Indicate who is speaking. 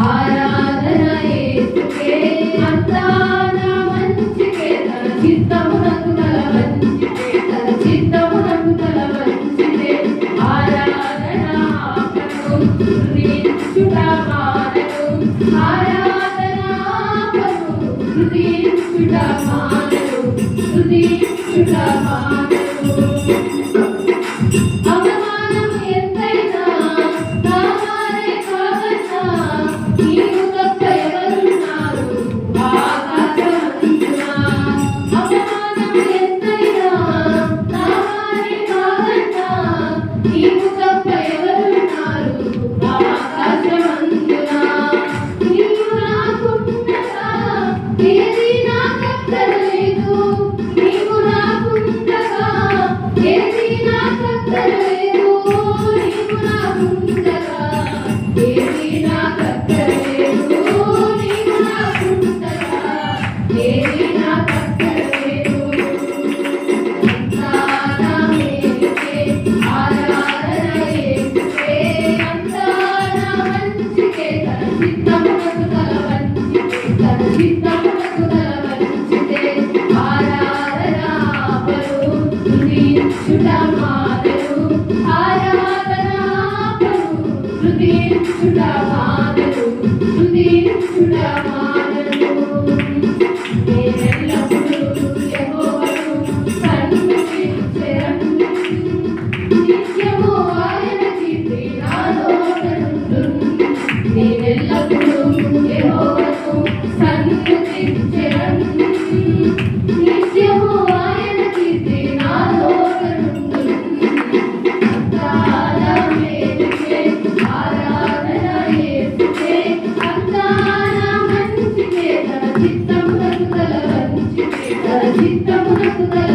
Speaker 1: ఆరాధన యేసుకే అంతా నా మంచికే తన చిత్తమునకు గల మంచికే తన చిత్తమునకు గల మంచిదే ఆరాధన ఆపను స్తుతించుట మానను ఆరాధన ఆపను స్తుతించుట మానను స్తుతించుట మానను అవమానము ఎంతైనా నా వారే కావన్నా నీవు తప్ప ఎవరున్నారు ఆకాశమందున అవమానము ఎంతైనా నా వారే కావన్నా నీవు తప్ప ఎవరున్నారు ఆకాశమందున నీవు నాకుండగా ఏది నాకక్కర్లేదు నీవు నాకుండగా ఏది నాకక్కర్లేదు నీవు నాకుండగా ఏది నాకక్కర్లేదు నీవు నాకుండగా ఏది నాకక్కర్లేదు అంతా నా మేలుకే ఆరాధన యేసుకే అంతా నా మంచికే తన చిత్తమునకు గల మంచికే తన చిత్తమునకు గల మంచిదే ఆరాధన ఆపను స్తుతించుట మానను ఆరాధన ఆపను స్తుతించుట మానను స్తుతించుట మానను నేనెల్లప్పుడూ యెహోవాను సన్నుతించెదను నిత్యము ఆయన కీర్తి నా నోటనుండును నేనెల్లప్పుడూ యెహోవాను సన్నుతించెదను నిత్యము ఆయన కీర్తి నా నోటనుండును అంతా నా మేలుకే ఆరాధన యేసుకే అంతా నా మంచికే తన చిత్తమునకు గల మంచికే తన చిత్తమునకు గల